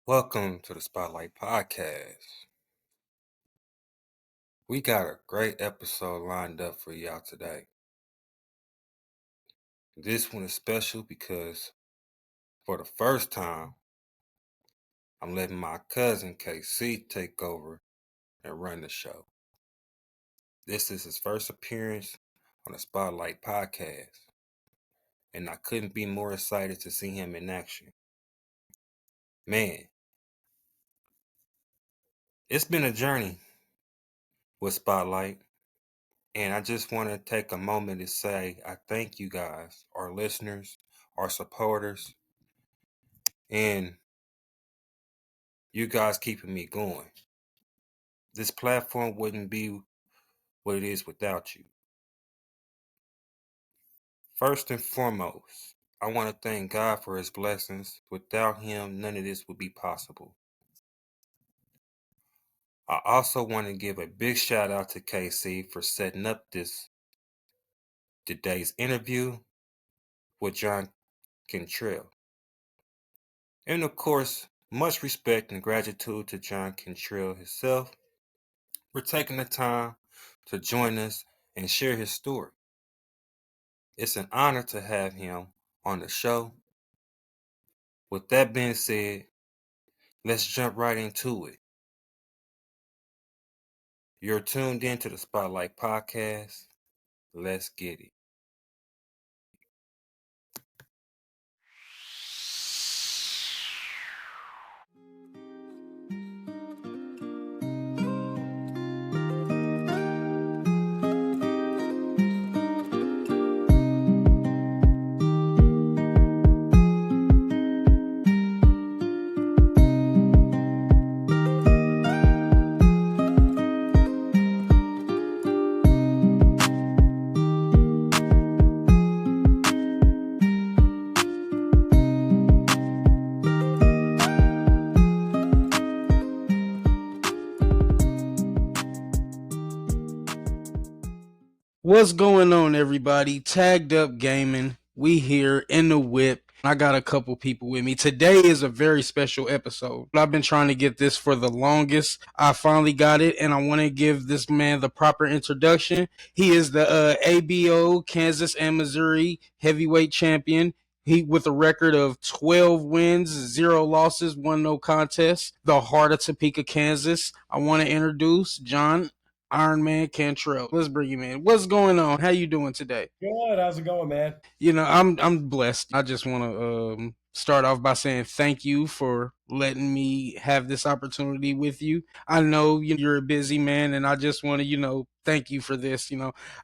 Welcome to the Spotlight Podcast. We got a great episode lined up for y'all today. This one is special because for the first time, I'm letting my cousin KC take over and run the show. This is his first appearance on the Spotlight Podcast, and I couldn't be more excited to see him in action. Man, it's been a journey with Spotlight. And I just want to take a moment to say I thank you guys, our listeners, our supporters, and you guys keeping me going. This platform wouldn't be what it is without you. First and foremost, I want to thank God for his blessings. Without him, none of this would be possible. I also want to give a big shout out to KC for setting up today's interview with John Cantrell. And of course, much respect and gratitude to John Cantrell himself for taking the time to join us and share his story. It's an honor to have him on the show. With that being said, let's jump right into it. You're tuned in to the Spotlight Podcast. Let's get it. What's going on, everybody? Tagged Up Gaming. We here in the whip. I got a couple people with me. Today is a very special episode. I've been trying to get this for the longest. I finally got it, and I want to give this man the proper introduction. He is the ABO Kansas and Missouri heavyweight champion. He with a record of 12 wins, 0 losses, 1 no contest. The heart of Topeka, Kansas. I want to introduce John Ironman Cantrell. Let's bring him in. What's going on? How you doing today? Good. How's it going, man? I'm blessed. I just want to start off by saying thank you for letting me have this opportunity with you. I know you're a busy man, and I just want to thank you for this.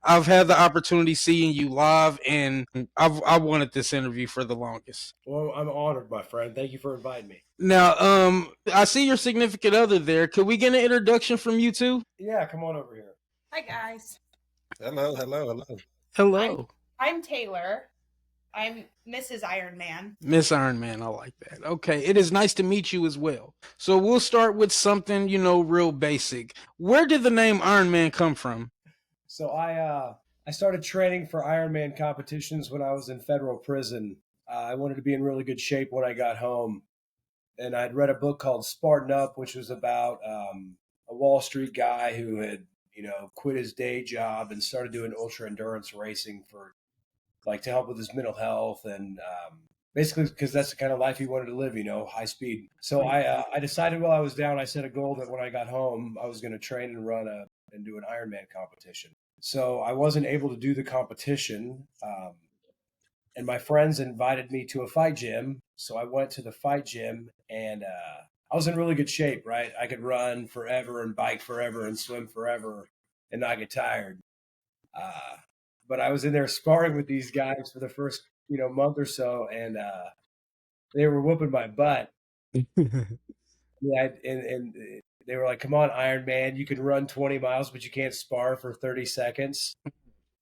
I've had the opportunity seeing you live, and I wanted this interview for the longest. Well, I'm honored, my friend. Thank you for inviting me. Now, I see your significant other there. Could we get an introduction from you too? Yeah, come on over here. Hi, guys. Hello. I'm Taylor. I'm Mrs. Ironman. Miss Ironman, I like that. Okay, it is nice to meet you as well. So we'll start with something, real basic. Where did the name Ironman come from? So I started training for Ironman competitions when I was in federal prison. I wanted to be in really good shape when I got home, and I'd read a book called Spartan Up, which was about a Wall Street guy who had quit his day job and started doing ultra endurance racing for to help with his mental health and basically because that's the kind of life he wanted to live, high speed. So I decided while I was down, I set a goal that when I got home, I was going to train and and do an Ironman competition. So I wasn't able to do the competition. And my friends invited me to a fight gym. So I went to the fight gym and I was in really good shape, right? I could run forever and bike forever and swim forever and not get tired. But I was in there sparring with these guys for the first, month or so, and they were whooping my butt. Yeah, and they were like, "Come on, Iron Man, you can run 20 miles, but you can't spar for 30 seconds."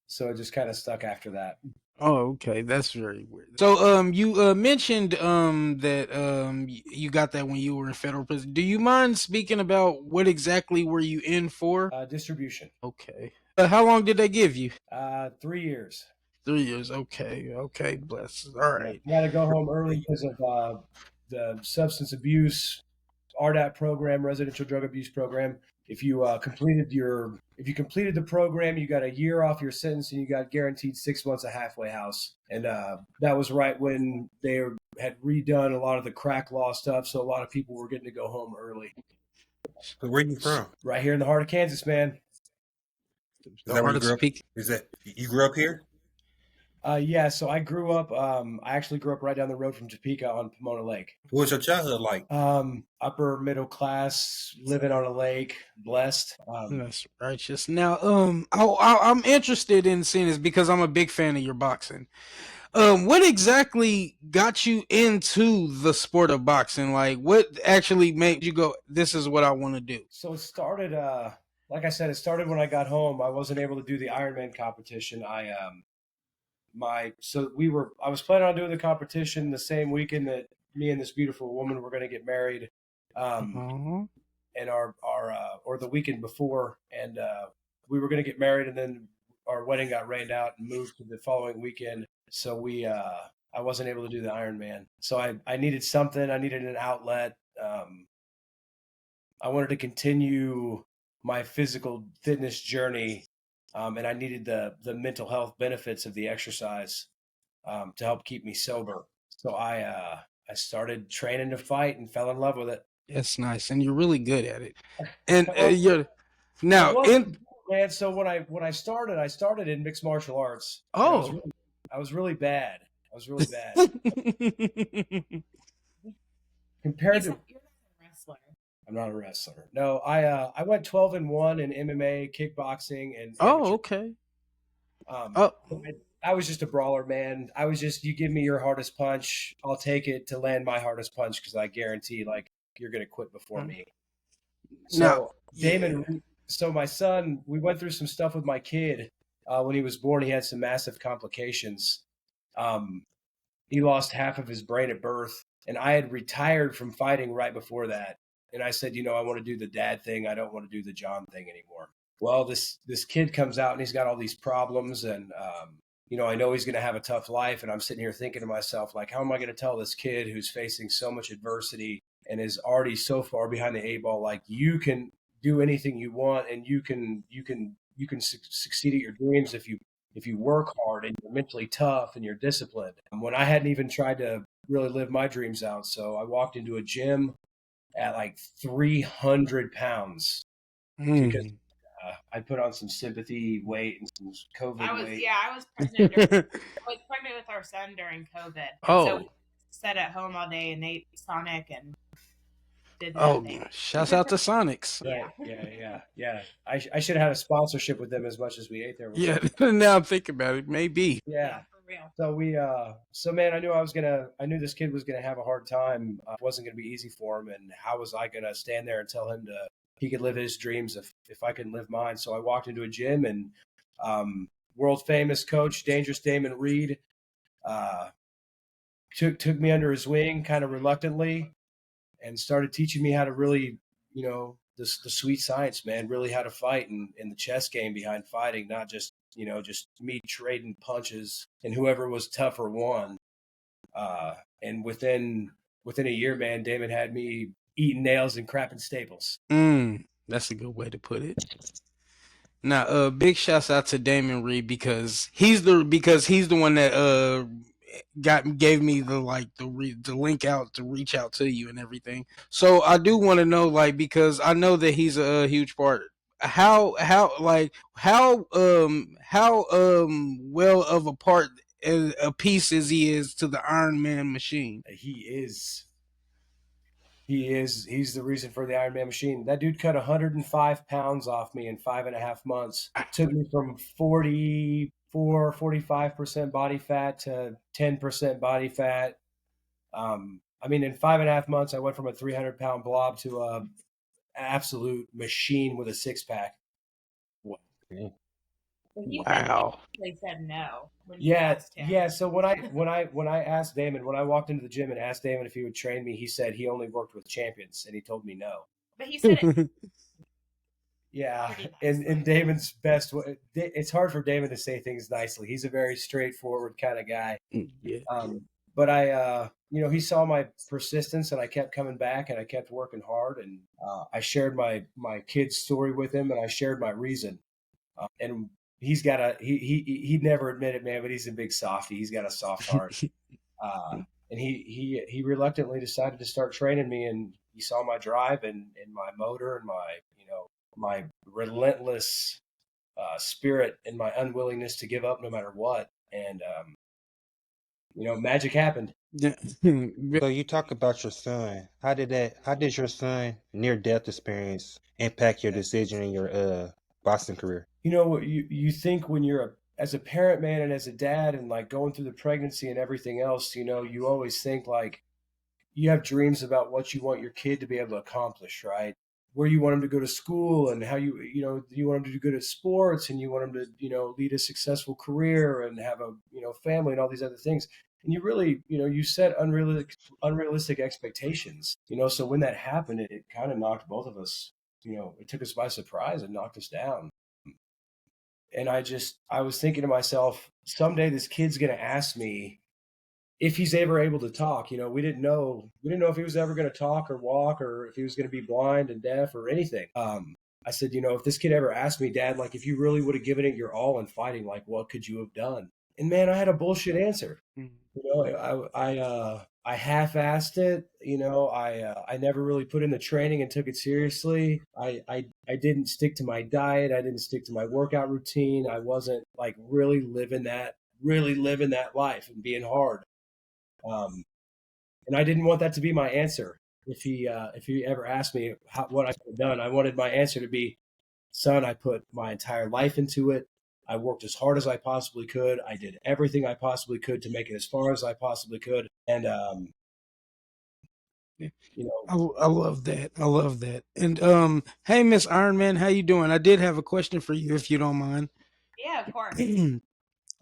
So it just kind of stuck after that. Oh, okay, that's very weird. So, you mentioned that you got that when you were in federal prison. Do you mind speaking about what exactly were you in for? Distribution. Okay. How long did they give you? 3 years. 3 years. Okay, bless. All right. I had to go home early because of the substance abuse RDAP program, residential drug abuse program. If you completed the program, you got a year off your sentence, and you got guaranteed 6 months of halfway house. And that was right when they had redone a lot of the crack law stuff, so a lot of people were getting to go home early. So where you from? Right here in the heart of Kansas, man. Is that where you grew up? Is that you grew up here? Yeah, so I grew up. I actually grew up right down the road from Topeka on Pomona Lake. What was your childhood like? Upper middle class, living on a lake, blessed. That's righteous. Now, I'm interested in seeing this because I'm a big fan of your boxing. What exactly got you into the sport of boxing? Like, what actually made you go, "This is what I want to do"? So it started. Like I said, it started when I got home. I wasn't able to do the Ironman competition. I was planning on doing the competition the same weekend that me and this beautiful woman were going to get married, and or the weekend before, and we were going to get married, and then our wedding got rained out and moved to the following weekend. So I wasn't able to do the Ironman. So I needed something. I needed an outlet. I wanted to continue my physical fitness journey. And I needed the mental health benefits of the exercise to help keep me sober. So I started training to fight and fell in love with it. That's nice, and you're really good at it. And you're now man. So when I started in mixed martial arts. Oh, I was really bad. Compared to. You're not a wrestler. I'm not a wrestler. No, I went 12-1 in MMA, kickboxing, and amateur. Okay. I was just a brawler, man. I was just, you give me your hardest punch, I'll take it to land my hardest punch because I guarantee, like, you're gonna quit before me. So Damon, so my son, we went through some stuff with my kid when he was born. He had some massive complications. He lost half of his brain at birth, and I had retired from fighting right before that. And I said, I want to do the dad thing. I don't want to do the John thing anymore. Well, this kid comes out and he's got all these problems, and I know he's going to have a tough life. And I'm sitting here thinking to myself, like, how am I going to tell this kid who's facing so much adversity and is already so far behind the eight ball, like, you can do anything you want, and you can succeed at your dreams if you work hard and you're mentally tough and you're disciplined. When I hadn't even tried to really live my dreams out, so I walked into a gym at like 300 pounds because I put on some sympathy weight and some COVID weight. I was pregnant. I was pregnant with our son during COVID. So we sat at home all day and ate Sonic and did nothing. Shouts out to Sonics. Right. Yeah. I should have had a sponsorship with them as much as we ate there. Yeah. Now I'm thinking about it. Maybe. Yeah. For real. So man, I knew this kid was gonna have a hard time. It wasn't gonna be easy for him, and how was I gonna stand there and tell him he could live his dreams if I couldn't live mine? So I walked into a gym, and world famous coach, Dangerous Damon Reed, took me under his wing kind of reluctantly, and started teaching me how to really, the sweet science, man, really how to fight and the chess game behind fighting, not just me trading punches and whoever was tougher won. And within a year, man, Damon had me eating nails and crapping staples. That's a good way to put it. Now, big shouts out to Damon Reed because he's the one that gave me the link out to reach out to you and everything. So I do want to know, like, because I know that he's a huge part. How well of a part a piece as he is to the Ironman machine. He's the reason for the Ironman machine. That dude cut 105 pounds off me in 5.5 months. Took me from 45% body fat to 10% body fat. In 5.5 months, I went from a 300-pound blob to a absolute machine with a six-pack. Wow. He said no. Yeah. So when I asked Damon, when I walked into the gym and asked Damon if he would train me, he said he only worked with champions, and he told me no. But he said it. Yeah, and Damon's best. It's hard for Damon to say things nicely. He's a very straightforward kind of guy. Yeah. but I, he saw my persistence, and I kept coming back, and I kept working hard, and I shared my kid's story with him, and I shared my reason. And he's got he'd never admit it, man, but he's a big softie. He's got a soft heart. And he reluctantly decided to start training me, and he saw my drive and my motor and my relentless spirit and my unwillingness to give up no matter what. And magic happened. Yeah. So you talk about your son. How did your son near death experience impact your decision in your boxing career? You think when you're as a parent, man, and as a dad, and like going through the pregnancy and everything else, you always think like you have dreams about what you want your kid to be able to accomplish, right? Where you want them to go to school, and how you want them to do good at sports, and you want them to lead a successful career and have a family and all these other things. And you really you set unrealistic expectations. So when that happened, it kind of knocked both of us. It took us by surprise and knocked us down. And I was thinking to myself, someday this kid's going to ask me if he's ever able to talk. We didn't know if he was ever going to talk or walk, or if he was going to be blind and deaf or anything. I said, if this kid ever asked me, Dad, like, if you really would have given it your all in fighting, like, what could you have done? And man, I had a bullshit answer. I half-assed it. I never really put in the training and took it seriously. I didn't stick to my diet. I didn't stick to my workout routine. I wasn't like really living that life and being hard. And I didn't want that to be my answer. If he ever asked me what I could have done, I wanted my answer to be, son, I put my entire life into it. I worked as hard as I possibly could. I did everything I possibly could to make it as far as I possibly could. And I love that. I love that. And hey, Miss Ironman, how you doing? I did have a question for you, if you don't mind. Yeah, of course.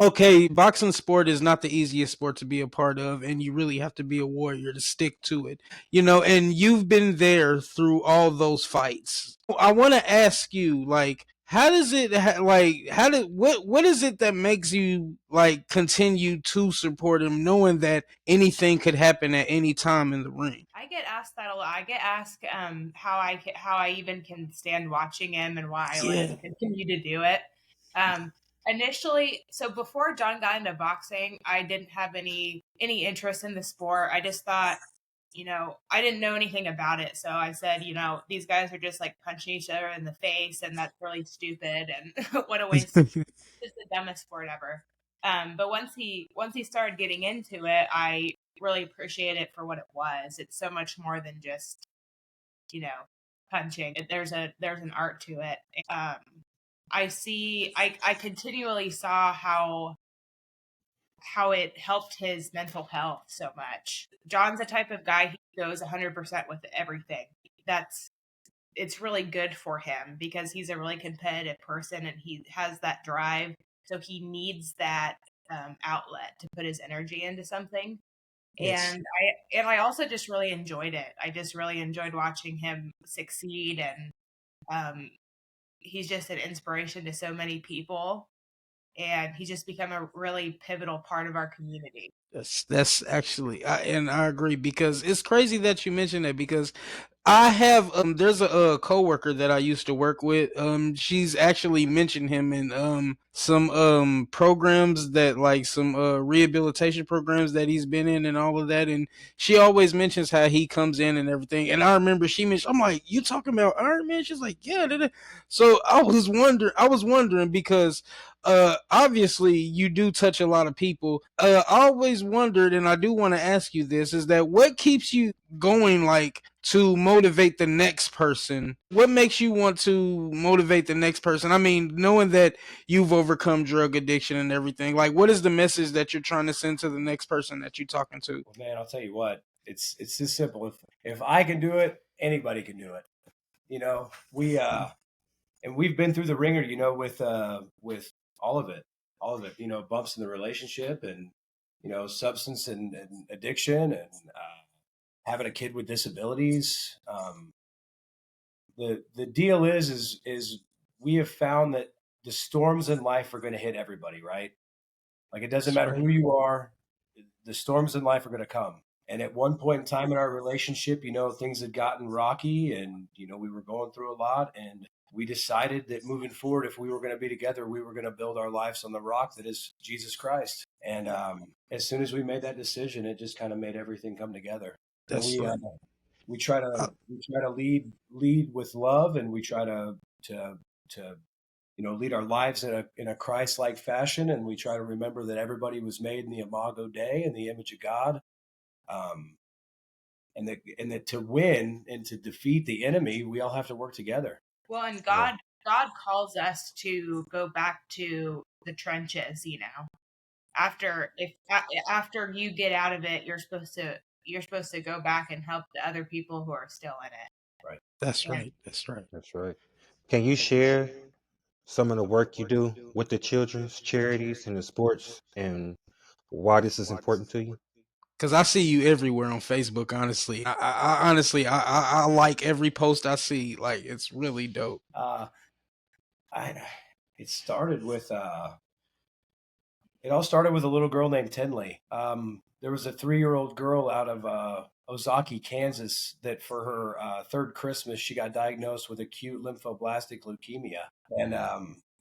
Okay, boxing sport is not the easiest sport to be a part of, and you really have to be a warrior to stick to it. And you've been there through all those fights. I want to ask you, like, how does it what is it that makes you like continue to support him, knowing that anything could happen at any time in the ring? I get asked that a lot. I get asked how I even can stand watching him and why I like to continue to do it. Initially, so before John got into boxing, I didn't have any interest in the sport. I just thought, I didn't know anything about it. So I said, these guys are just like punching each other in the face, and that's really stupid, and what a waste. It's the dumbest sport ever. But once he started getting into it, I really appreciate it for what it was. It's so much more than just, punching. There's an art to it. I continually saw how it helped his mental health so much. John's the type of guy, he goes 100% with everything. It's really good for him because he's a really competitive person and he has that drive. So he needs that outlet to put his energy into something. Yes. And I also just really enjoyed it. I just really enjoyed watching him succeed, and he's just an inspiration to so many people, and he's just become a really pivotal part of our community. That's actually, and I agree, because it's crazy that you mentioned that, because I have there's a coworker that I used to work with. She's actually mentioned him in some programs, that like some rehabilitation programs that he's been in and all of that, and she always mentions how he comes in and everything. And I remember she mentioned, I'm like, you talking about Iron Man? She's like, yeah. Da, da. So I was wondering because obviously you do touch a lot of people. I always wondered, and I do want to ask you this, is that what keeps you going, like, to motivate the next person? What makes you want to motivate the next person? I mean, knowing that you've overcome drug addiction and everything, like, what is the message that you're trying to send to the next person that you're talking to? Well, man, I'll tell you what, it's this simple. If I can do it, anybody can do it. We've been through the ringer, with all of it, bumps in the relationship, and substance and addiction, and having a kid with disabilities. The deal is we have found that the storms in life are going to hit everybody, right? Like, it doesn't matter who you are. the storms in life are going to come. And at one point in time in our relationship, things had gotten rocky, and, we were going through a lot. And we decided that moving forward, if we were going to be together, we were going to build our lives on the rock that is Jesus Christ. And as soon as we made that decision, it just kind of made everything come together. And we try to lead with love, and we try to lead our lives in a Christ-like fashion, and we try to remember that everybody was made in the Imago Dei, in the image of God, and that to win and to defeat the enemy, we all have to work together. Well, and God calls us to go back to the trenches. After you get out of it, you're supposed to go back and help the other people who are still in it. Right. That's right. That's right. Can you share some of the work you do with the children's charities and the sports, and why this is important to you? Because I see you everywhere on Facebook. Honestly, I like every post I see. Like, it's really dope. It started with it all started with a little girl named Tinley. There was a 3-year-old girl out of Ozaki, Kansas, that for her third Christmas, she got diagnosed with acute lymphoblastic leukemia. And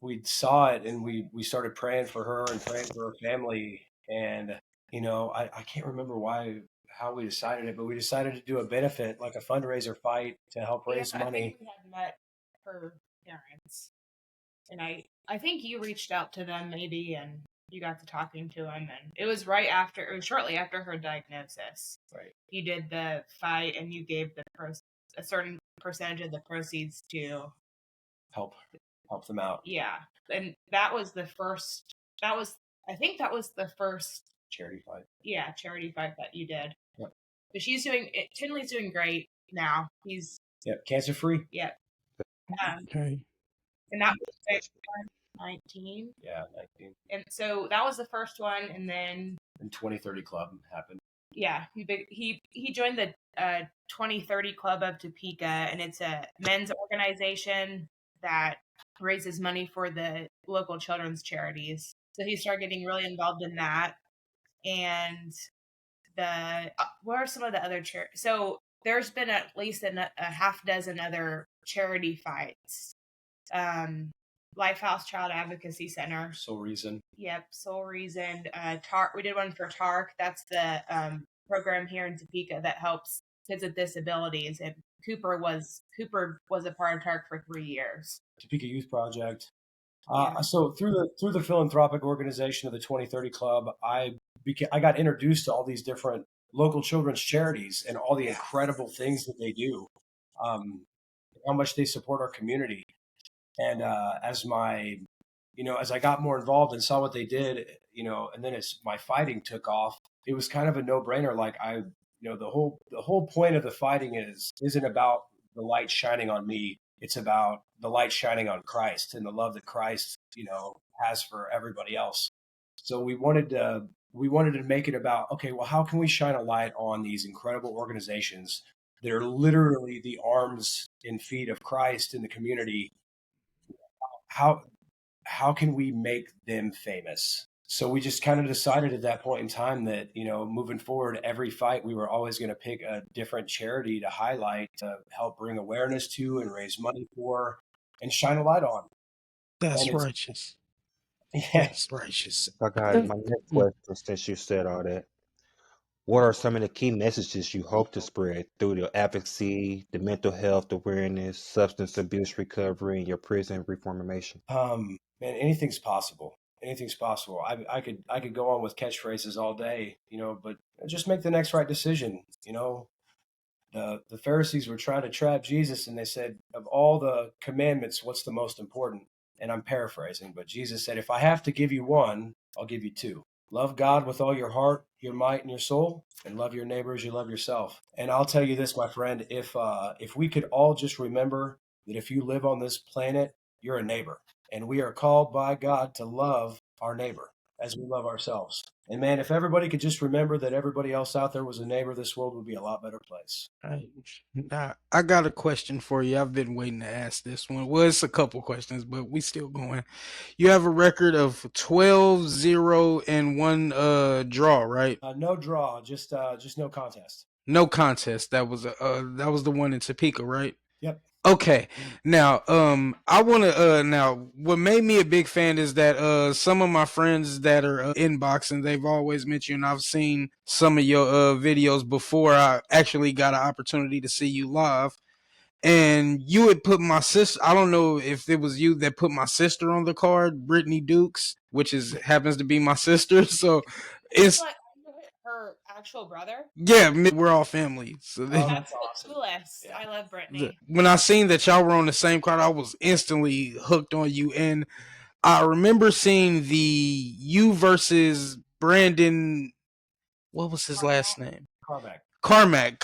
we saw it, and we started praying for her and praying for her family. And, I can't remember how we decided it, but we decided to do a benefit, like a fundraiser fight, to help raise money. I think we had met her parents, and I think you reached out to them maybe, and you got to talking to them, and it was shortly after her diagnosis. Right. You did the fight, and you gave a certain percentage of the proceeds to help them out. Yeah, and that was the first. I think that was the first charity fight. Yeah, charity fight that you did. Yep. But Tinley's doing great now. He's cancer free. Yep. Okay. And that was 19. Yeah, 19. And so that was the first one, and then 2030 Club happened. Yeah, he joined the 2030 Club of Topeka, and it's a men's organization that raises money for the local children's charities. So he started getting really involved in that. And what are some of the other charities? So there's been at least a half dozen other charity fights. Lifehouse Child Advocacy Center. Soul Reason. Yep, Soul Reason. TARC. We did one for TARC. That's the program here in Topeka that helps kids with disabilities. And Cooper was a part of TARC for 3 years. Topeka Youth Project. So through the philanthropic organization of the 2030 Club, I got introduced to all these different local children's charities and all the incredible things that they do, how much they support our community. And as I got more involved and saw what they did, and then as my fighting took off, it was kind of a no-brainer. Like the whole point of the fighting isn't about the light shining on me. It's about the light shining on Christ and the love that Christ, has for everybody else. So we wanted to make it about, okay, well, how can we shine a light on these incredible organizations that are literally the arms and feet of Christ in the community? How can we make them famous? So we just kind of decided at that point in time that, moving forward, every fight, we were always going to pick a different charity to highlight, to help bring awareness to and raise money for and shine a light on. That's righteous. Yeah. That's righteous. I got my next question, since you said all that. What are some of the key messages you hope to spread through the advocacy, the mental health awareness, substance abuse recovery, and your prison reformation? Man, anything's possible. Anything's possible. I could go on with catchphrases all day, but just make the next right decision. The Pharisees were trying to trap Jesus, and they said, of all the commandments, what's the most important? And I'm paraphrasing, but Jesus said, if I have to give you one, I'll give you two. Love God with all your heart, your might, and your soul, and love your neighbor as you love yourself. And I'll tell you this, my friend, if we could all just remember that if you live on this planet, you're a neighbor. And we are called by God to love our neighbor. as we love ourselves. And man, if everybody could just remember that everybody else out there was a neighbor, this world would be a lot better place. I got a question for you. I've been waiting to ask this one. Well, it's a couple questions, but we still going. You have a record of 12-0 and one draw, right? No draw, just no contest. No contest. That was the one in Topeka, right? Yep. Okay. Now, I want to now what made me a big fan is that some of my friends that are in boxing, they've always met you, and I've seen some of your videos before I actually got an opportunity to see you live. And you had put my sister, I don't know if it was you that put my sister on the card, Brittany Dukes, which happens to be my sister. So it's Like her actual brother. yeah, we're all family. So that's awesome. Coolest. Yeah. I love Brittany. When I seen that y'all were on the same card, I was instantly hooked on you. And I remember seeing the you versus Brandon. What was his last name? Carmack.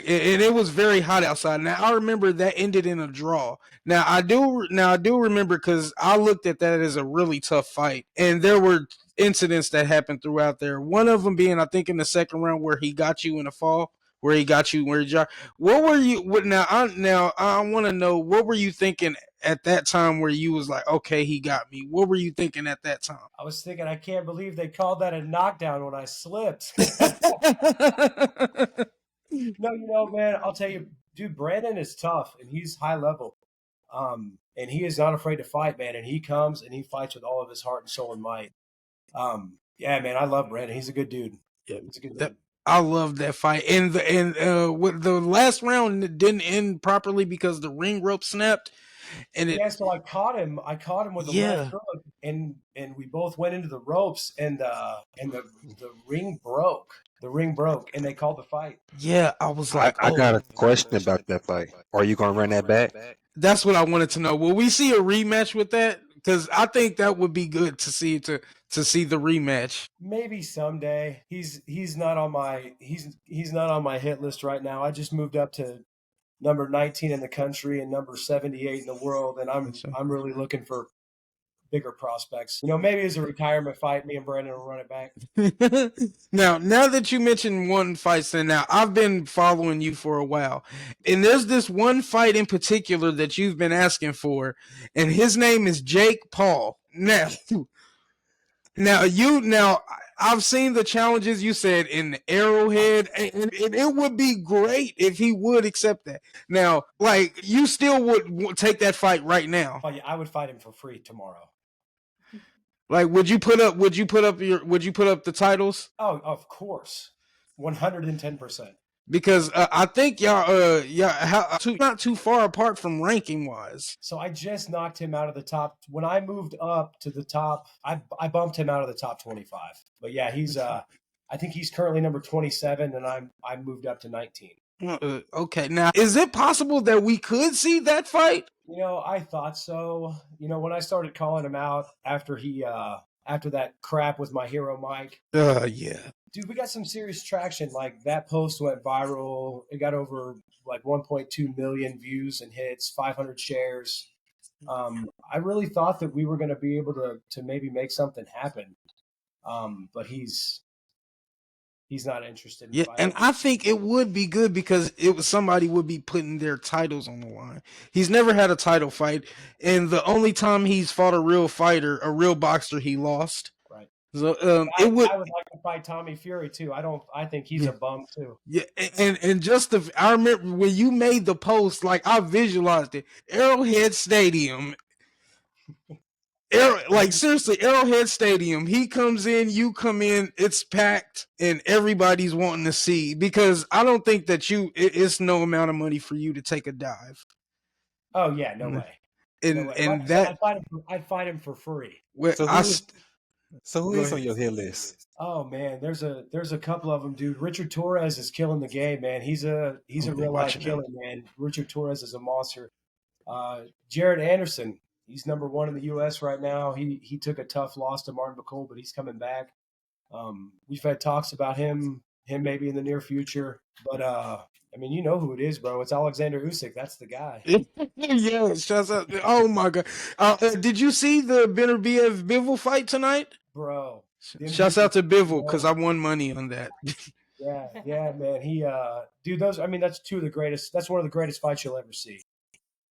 And it was very hot outside. Now I remember that ended in a draw. Now I do remember because I looked at that as a really tough fight, and there were incidents that happened throughout there. One of them being, I think, in the second round where he got you in a fall, where he got you where he dropped. What were you? Now I want to know, what were you thinking at that time where you was like, okay, he got me? What were you thinking at that time? I was thinking, I can't believe they called that a knockdown when I slipped. No, man, I'll tell you, dude, Brandon is tough and he's high level. And he is not afraid to fight, man. And he comes and he fights with all of his heart and soul and might. Yeah, man, I love Brandon. He's a good dude. Yeah, he's a good dude. I love that fight. And the last round didn't end properly because the ring rope snapped. And so I caught him with a left hook, and we both went into the ropes, and the ring broke. The ring broke, and they called the fight. Yeah, I was like, I got a question about that fight. Are you gonna run that back? That's what I wanted to know. Will we see a rematch with that? Because I think that would be good to see the rematch. Maybe someday. He's not on my hit list right now. I just moved up to number 19 in the country and number 78 in the world, and I'm really looking for bigger prospects. Maybe as a retirement fight, me and Brandon will run it back. Now that you mentioned one fight, then now I've been following you for a while, and there's this one fight in particular that you've been asking for, and his name is Jake Paul. Now I've seen the challenges you said in Arrowhead, and it would be great if he would accept that. Now, like, you still would take that fight right now? Oh yeah, I would fight him for free tomorrow. Like, would you put up the titles? Oh, of course, 110%. Because I think y'all not too far apart from ranking wise. So I just knocked him out of the top. When I moved up to the top, I bumped him out of the top 25. But yeah, he's I think he's currently number 27, and I moved up to 19. Okay, now is it possible that we could see that fight? I thought so. When I started calling him out after after that crap with my hero Mike. Yeah. Dude, we got some serious traction. Like, that post went viral. It got over like 1.2 million views and hits, 500 shares. I really thought that we were going to be able to maybe make something happen. But he's not interested in fighting. And I think it would be good because somebody would be putting their titles on the line. He's never had a title fight, and the only time he's fought a real fighter, a real boxer, he lost. Right. So I would like to fight Tommy Fury too. I think he's a bum too. Yeah, and I remember when you made the post, like, I visualized it. Arrowhead Stadium. Seriously, Arrowhead Stadium. He comes in, you come in, it's packed, and everybody's wanting to see, because I don't think that it's no amount of money for you to take a dive. Oh yeah, no way. And that I'd fight him for free. So who is on your hit list? Oh man, there's a couple of them, dude. Richard Torres is killing the game, man. He's a real life killer, man. Richard Torres is a monster. Jared Anderson, he's number 1 in the U.S. right now. He took a tough loss to Martin McCall, but he's coming back. We've had talks about him maybe in the near future, but I mean, you know who it is, bro. It's Alexander Usyk. That's the guy. Yeah, shut up. Oh my god. Did you see the Beterbiev Bivol fight tonight? Bro, Shouts out to Bivol because I won money on that. Yeah, man. He, dude, those. I mean, that's two of the greatest. That's one of the greatest fights you'll ever see.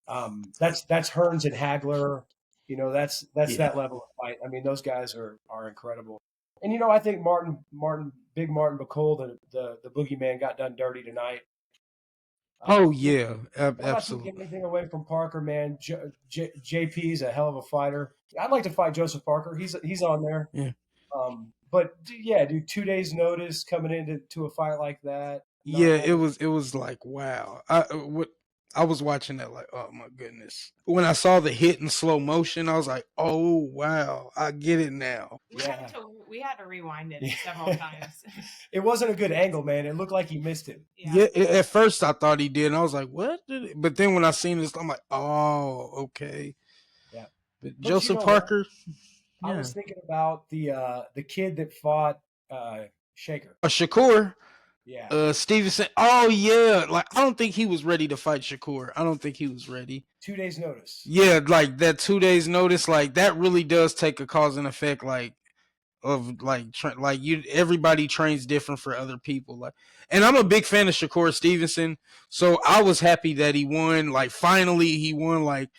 That's Hearns and Hagler. You know, that's that level of fight. I mean, those guys are incredible. And you know, I think Big Martin Bacall, the boogeyman, got done dirty tonight. Oh yeah, I'm not absolutely. taking anything away from Parker, man. JP's a hell of a fighter. I'd like to fight Joseph Parker. He's on there. Yeah. But yeah, dude, 2 days notice coming into a fight like that. Yeah, it was like wow. I was watching that like, oh my goodness. When I saw the hit in slow motion, I was like, oh wow, I get it now. We had to rewind it several times. It wasn't a good angle, man. It looked like he missed it. Yeah, at first I thought he did, and I was like, what? But then when I seen this, I'm like, oh, okay. Yeah. But Joseph Parker. Yeah. I was thinking about the kid that fought Shaker. Shakur. Yeah. Stevenson. Oh yeah. Like I don't think he was ready to fight Shakur. I don't think he was ready. 2 days notice. Yeah, like that 2 days notice, like that really does take a cause and effect, like of like everybody trains different for other people. Like, and I'm a big fan of Shakur Stevenson, so I was happy that he won. Like finally he won like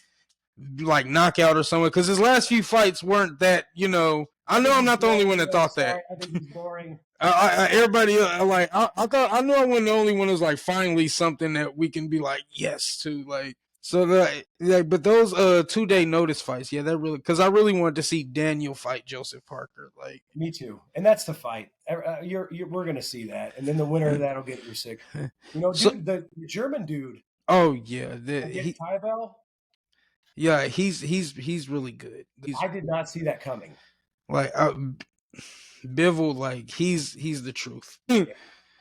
knockout or something, because his last few fights weren't that, you know. I know I'm not the only one that thought that. I think he's boring. Everybody like I thought I knew I wasn't the only one who's like finally something that we can be like yes to, like. So but those 2 day notice fights, yeah, that really, because I really wanted to see Daniel fight Joseph Parker. Like me too, and that's the fight. We're gonna see that, and then the winner of that'll get you sick. You know, dude, the German dude. Oh yeah, Tybell. Yeah, he's really good. I did not see that coming. Like Bivol, like he's the truth.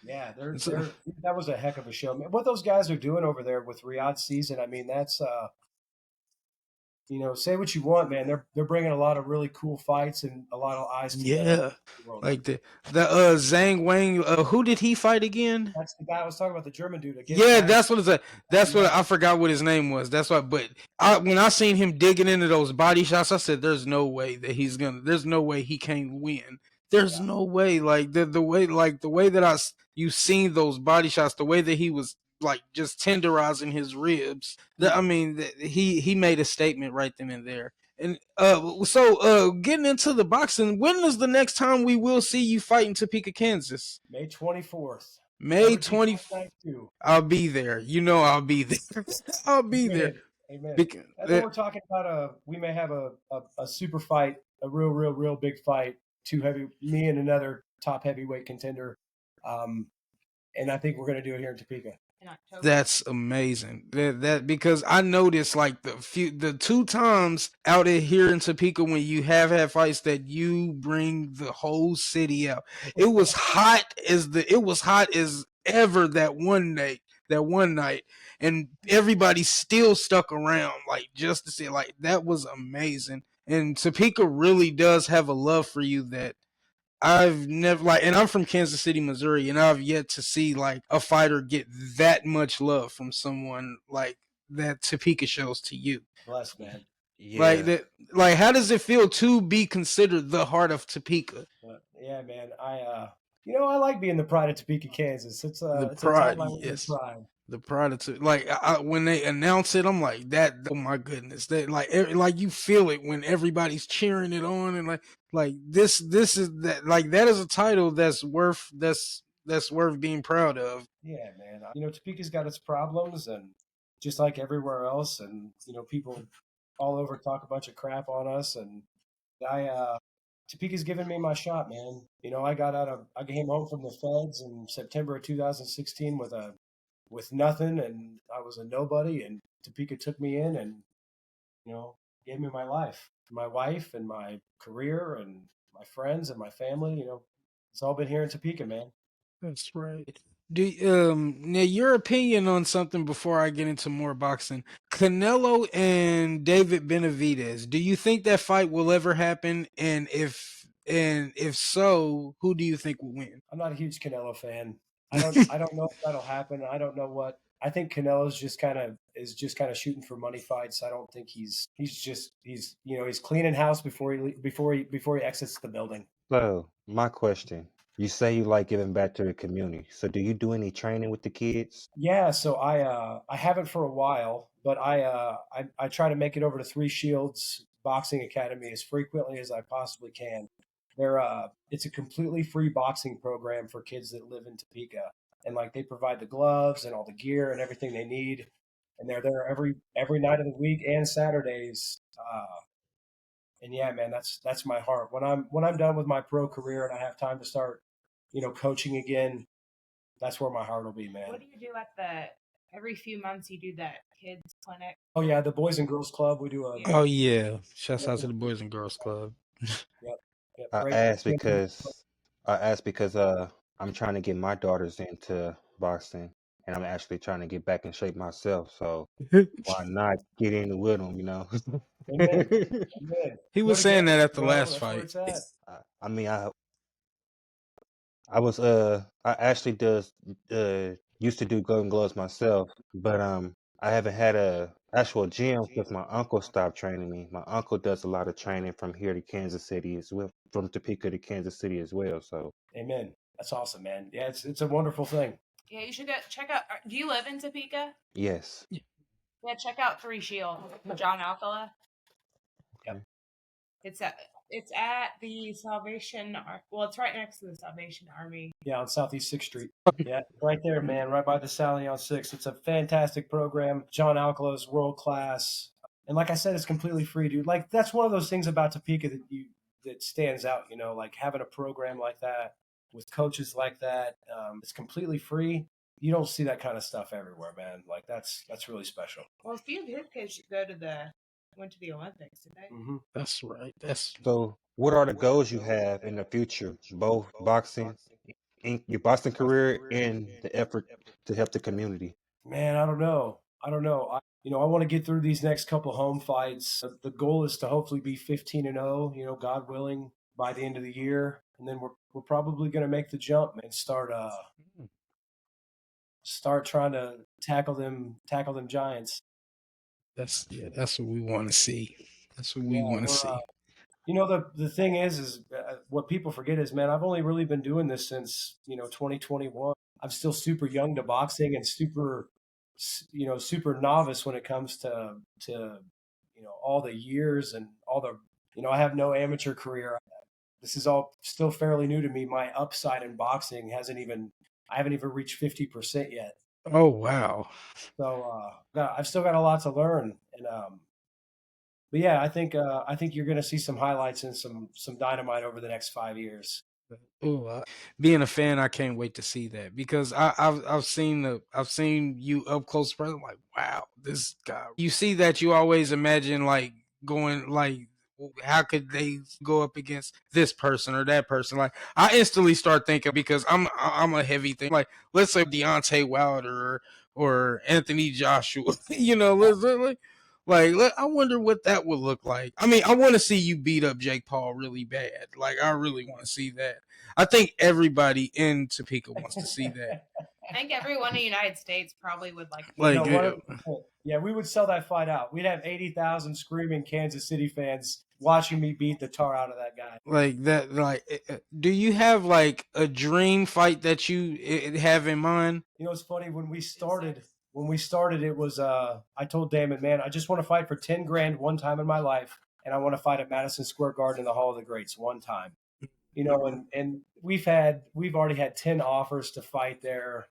Yeah, that was a heck of a show, man. What those guys are doing over there with Riyadh season, I mean, that's you know, say what you want, man. They're bringing a lot of really cool fights and a lot of eyes. Yeah, like the Zhang Wang. Who did he fight again? That's the guy I was talking about, the German dude. Yeah, that's what it's. That's what I forgot what his name was. That's why. But when I seen him digging into those body shots, I said, "There's no way that he's gonna. There's no way he can't win. There's no way." Like the way that you seen those body shots, the way that he was like just tenderizing his ribs. I mean, he made a statement right then and there. And so getting into the boxing, when is the next time we will see you fight in Topeka, Kansas? May 24th. May 24th. I'll be there. You know I'll be there. I'll be there. Amen. And then we're talking about we may have a super fight, a real big fight, me and another top heavyweight contender. And I think we're going to do it here in Topeka. That's amazing. That because I noticed like the 2 times out here in Topeka when you have had fights that you bring the whole city out. It was hot as ever that one night, and everybody still stuck around like just to see, like that was amazing. And Topeka really does have a love for you that I've never and I'm from Kansas City, Missouri, and I've yet to see like a fighter get that much love from someone like that Topeka shows to you. Bless, man. Yeah. Like how does it feel to be considered the heart of Topeka? Yeah, man. I like being the pride of Topeka, Kansas. It's the pride, yes. The pride of like when they announce it, I'm like that. Oh my goodness, that like you feel it when everybody's cheering it on, and like this is that, like that is a title that's worth being proud of. Yeah, man. You know, Topeka's got its problems, and just like everywhere else, and you know, people all over talk a bunch of crap on us, and Topeka's given me my shot, man. You know, I came home from the feds in September of 2016 with nothing, and I was a nobody, and Topeka took me in and, you know, gave me my life, my wife and my career and my friends and my family. You know, it's all been here in Topeka, man. That's right. Now your opinion on something before I get into more boxing. Canelo and David Benavidez. Do you think that fight will ever happen? And if so, who do you think will win? I'm not a huge Canelo fan. I don't know if that'll happen. I don't know what. I think Canelo's just kind of shooting for money fights. I don't think he's cleaning house before he exits the building. So, my question, you say you like giving back to the community. So, do you do any training with the kids? Yeah, so I haven't for a while, but I try to make it over to Three Shields Boxing Academy as frequently as I possibly can. It's a completely free boxing program for kids that live in Topeka, and like they provide the gloves and all the gear and everything they need, and they're there every night of the week and Saturdays. And yeah, man, that's my heart. When I'm done with my pro career and I have time to start, coaching again, that's where my heart will be, man. What do you do at the every few months you do that kids clinic? Oh yeah, the Boys and Girls Club. We do a Yeah. Oh yeah, shouts out to the Boys and Girls Club. yep, yep, I great. asked because I'm trying to get my daughters into boxing, and I'm actually trying to get back in shape myself. So why not get in with them? Amen. Amen. He Go was saying that together, at the last that's where fight. it's at. I mean, I actually does used to do Golden Gloves myself, but I haven't had a actual gym because my uncle stopped training me. My uncle does a lot of training from here to Kansas City as well, from Topeka to Kansas City as well. So Amen. That's awesome, man. Yeah, it's a wonderful thing. Yeah, you should go check out. Do you live in Topeka? yes. Yeah, check out Three Shield with John Alcala. Yep. It's at the Salvation. Well, it's right next to the Salvation Army. Yeah, on Southeast 6th Street. Yeah, right there, man, right by the Sally on 6th. It's a fantastic program. John Alcala's world class. And like I said, it's completely free, dude. Like that's one of those things about Topeka that stands out, like having a program like that with coaches like that. It's completely free. You don't see that kind of stuff everywhere, man. Like that's really special. Well, a few of his kids went to the Olympics, did they? Mm-hmm. That's right. So what are the goals you have in the future, both boxing, in your boxing career, and the effort to help the community? Man, I don't know. I want to get through these next couple home fights. The goal is to hopefully be 15-0, God willing, by the end of the year, and then we're probably going to make the jump and start trying to tackle them giants. That's what we want to see. That's what we Yeah, want to see. the thing is what people forget is, man, I've only really been doing this since 2021. I'm still super young to boxing and super novice when it comes to all the years and all the I have no amateur career. This is all still fairly new to me. My upside in boxing I haven't even reached 50% yet. Oh wow. So I've still got a lot to learn, and but yeah, I think you're going to see some highlights and some dynamite over the next 5 years. Being a fan, I can't wait to see that because I've seen you up close, present. Like, wow, this guy. You see that, you always imagine like going like, how could they go up against this person or that person? Like, I instantly start thinking because I'm a heavy thing. Like, let's say Deontay Wilder or Anthony Joshua. I wonder what that would look like. I mean, I want to see you beat up Jake Paul really bad. Like, I really want to see that. I think everybody in Topeka wants to see that. I think everyone in the United States probably would like. Yeah, we would sell that fight out. We'd have 80,000 screaming Kansas City fans watching me beat the tar out of that guy. Like that. Do you have like a dream fight that you have in mind? It's funny when we started. It was I told Damon, man, I just want to fight for 10 grand one time in my life, and I want to fight at Madison Square Garden in the Hall of the Greats one time. And we've already had 10 offers to fight there.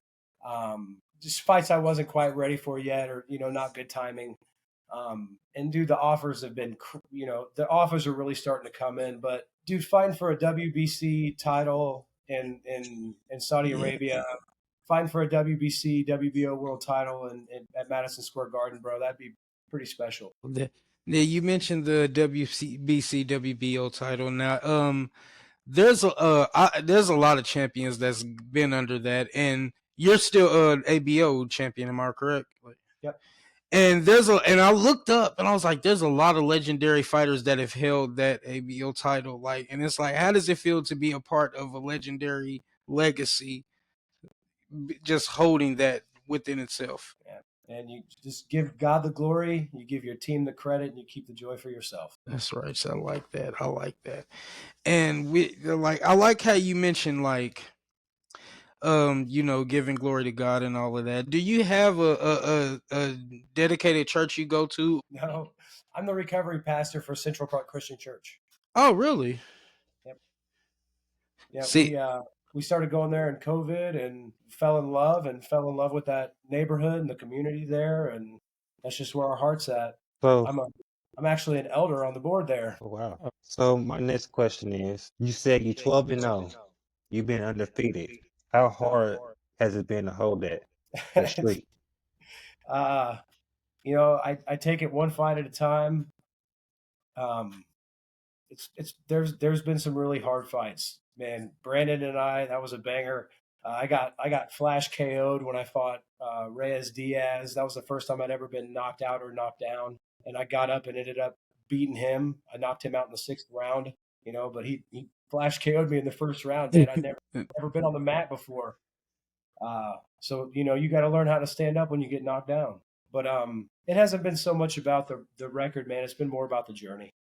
Just fights I wasn't quite ready for yet, or not good timing. And dude, the offers have been, the offers are really starting to come in. But dude, fighting for a WBC title in Saudi Arabia, fighting for a WBC WBO world title at Madison Square Garden, bro, that'd be pretty special. You mentioned the WBC WBO title. Now, there's a lot of champions that's been under that, and you're still an ABO champion. Am I correct? Yep. And I looked up and I was like, there's a lot of legendary fighters that have held that ABO title. Like, and it's like, how does it feel to be a part of a legendary legacy, just holding that within itself? Yeah. And you just give God the glory, you give your team the credit, and you keep the joy for yourself. That's right. So I like that. I like that. And I like how you mentioned giving glory to God and all of that. Do you have a dedicated church you go to? No, I'm the recovery pastor for Central Park Christian Church. Oh, really? Yep. Yeah, See, we started going there in COVID and fell in love with that neighborhood and the community there, and that's just where our heart's at. So, I'm actually an elder on the board there. oh, wow. So my next question is, you said you 12-0. You've been undefeated. How hard has it been to hold that It's, streak? uh, I take it one fight at a time. Um, there's been some really hard fights, man. Brandon and I, that was a banger. I got flash KO'd when I fought Reyes Diaz. That was the first time I'd ever been knocked out or knocked down, and I got up and ended up beating him. I knocked him out in the 6th round, but he flash KO'd me in the 1st round, man. I'd never been on the mat before, so you got to learn how to stand up when you get knocked down. But it hasn't been so much about the record, man. It's been more about the journey.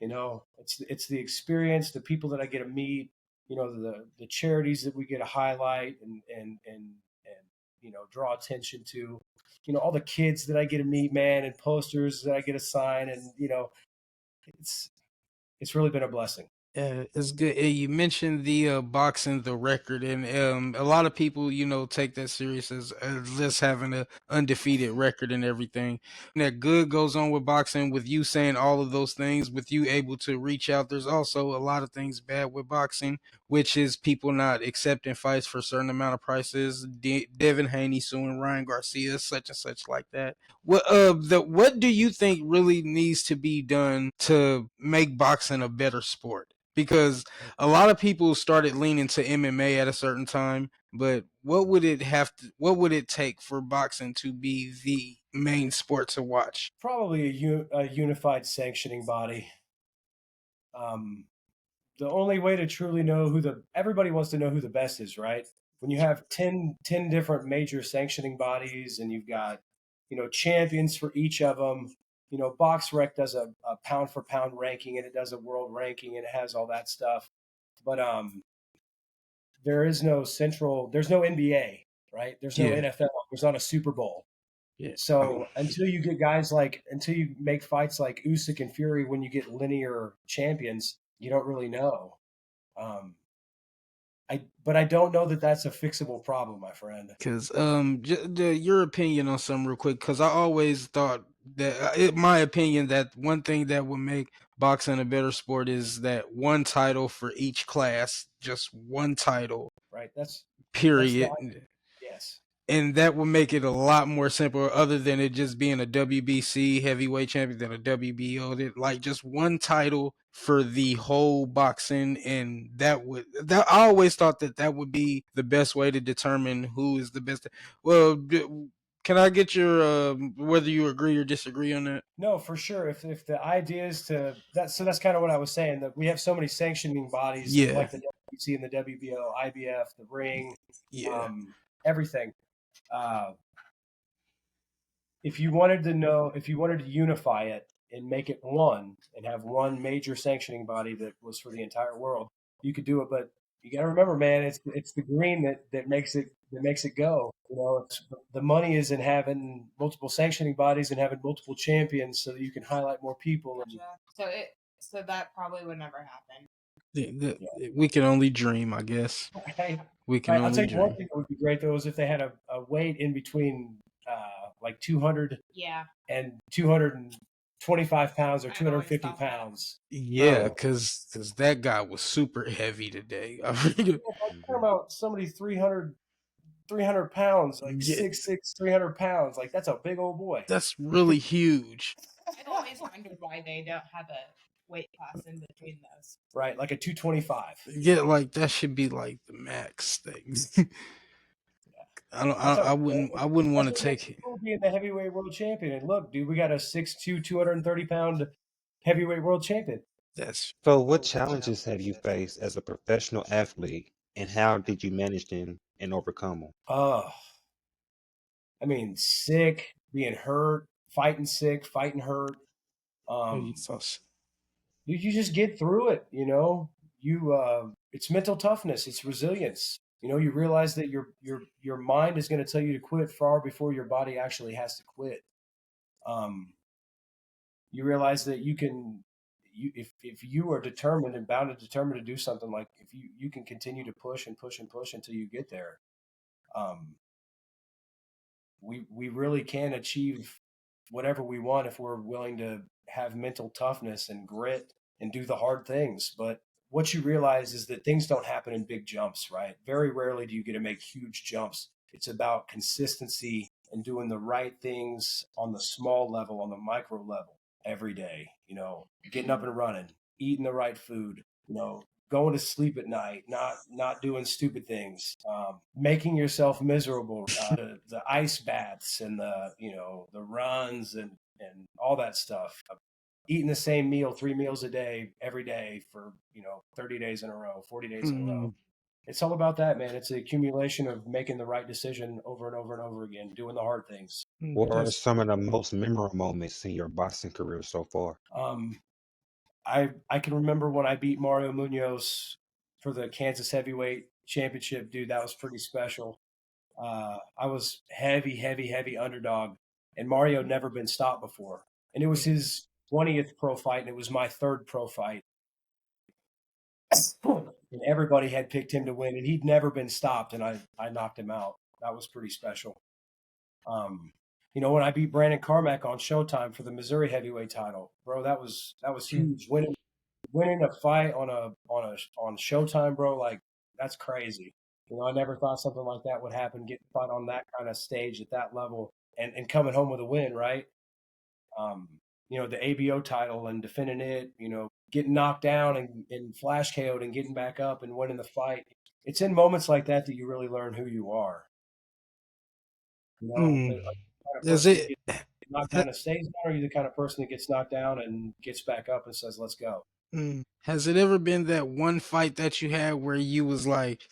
It's the experience, the people that I get to meet, the charities that we get to highlight and draw attention to, all the kids that I get to meet, man, and posters that I get to sign, and it's it's really been a blessing. It's good. You mentioned the boxing, the record, and a lot of people, take that serious as just having a undefeated record and everything. And that good goes on with boxing. With you saying all of those things, with you able to reach out, there's also a lot of things bad with boxing, which is people not accepting fights for a certain amount of prices. Devin Haney suing Ryan Garcia, such and such like that. What do you think really needs to be done to make boxing a better sport? Because a lot of people started leaning to MMA at a certain time, but what would it take for boxing to be the main sport to watch? Probably a unified sanctioning body. Um, the only way to truly know everybody wants to know who the best is, right? When you have 10 different major sanctioning bodies and you've got, champions for each of them, BoxRec does a pound for pound ranking and it does a world ranking and it has all that stuff. But there's no NBA, right? There's no Yeah, NFL. There's not a Super Bowl. yeah. So until you make fights like Usyk and Fury, when you get linear champions, you don't really know. Um, but I don't know that that's a fixable problem, my friend. Because your opinion on something real quick, because I always thought that my opinion that one thing that would make boxing a better sport is that one title for each class, just one title, Right? That's the period. yes. And that would make it a lot more simple, other than it just being a WBC heavyweight champion than a WBO. Like just one title for the whole boxing, and that I always thought that would be the best way to determine who is the best. Well, can I get your whether you agree or disagree on that? No, for sure. If the idea is that's kind of what I was saying, that we have so many sanctioning bodies Yeah, like the WBC and the WBO, IBF, the ring, yeah, everything. Uh, if you wanted to unify it and make it one and have one major sanctioning body that was for the entire world, you could do it. But you got to remember, man, it's the green that makes it go. The money is in having multiple sanctioning bodies and having multiple champions, so that you can highlight more people. And So that probably would never happen. we can only dream, I guess. right, We can right. I'll only tell you one dream. thing that would be great though is if they had a weight in between, like 200 Yeah. and 225 pounds or I've 250 always thought that. pounds. Yeah, Oh, because that guy was super heavy today. I'm talking about somebody 300 pounds, like Yeah, 6'6", 300 pounds. Like that's a big old boy, that's really huge. I've always wondered why they don't have a weight class in between those. right? Like a 225. Yeah, like that should be like the max thing. That's okay. I wouldn't want That's to what makes take it it. cool being the heavyweight world champion. And look, dude, we got a 6'2", 230-pound heavyweight world champion. That's So what challenges have you faced as a professional athlete, and how did you manage them and overcome them? Oh, I mean, sick, being hurt, fighting sick, fighting hurt. You just get through it, you know. It's mental toughness, it's resilience. You know, you realize that your mind is going to tell you to quit far before your body actually has to quit. Um, you realize that if you are determined and bound and determined to do something, like if you can continue to push and push and push until you get there. Um, we really can achieve whatever we want if we're willing to have mental toughness and grit and do the hard things. But what you realize is that things don't happen in big jumps, right? Very rarely do you get to make huge jumps. It's about consistency and doing the right things on the small level, on the micro level every day, you know, getting up and running, eating the right food, you know, going to sleep at night, not doing stupid things, making yourself miserable, the ice baths and the runs and all that stuff. Eating the same meal 3 meals a day every day for 30 days in a row, 40 days in a row. It's all about that, man. It's the accumulation of making the right decision over and over and over again, doing the hard things. What are some of the most memorable moments in your boxing career so far? I can remember when I beat Mario Munoz for the Kansas Heavyweight Championship, dude. That was pretty special. I was heavy underdog, and Mario had never been stopped before, and it was his 20th pro fight, and it was my third pro fight. And everybody had picked him to win, and he'd never been stopped, and I knocked him out. That was pretty special. When I beat Brandon Carmack on Showtime for the Missouri heavyweight title, bro, that was huge. Winning a fight on Showtime, bro, like that's crazy. I never thought something like that would happen. Getting fight on that kind of stage at that level and coming home with a win, right? The ABO title and defending it, getting knocked down and flash KO'd and getting back up and winning the fight. It's in moments like that that you really learn who you are. The kind of Is person it? that gets knocked down and stays down, or are you the kind of person that gets knocked down and gets back up and says, "Let's go"? Has it ever been that one fight that you had where you was like,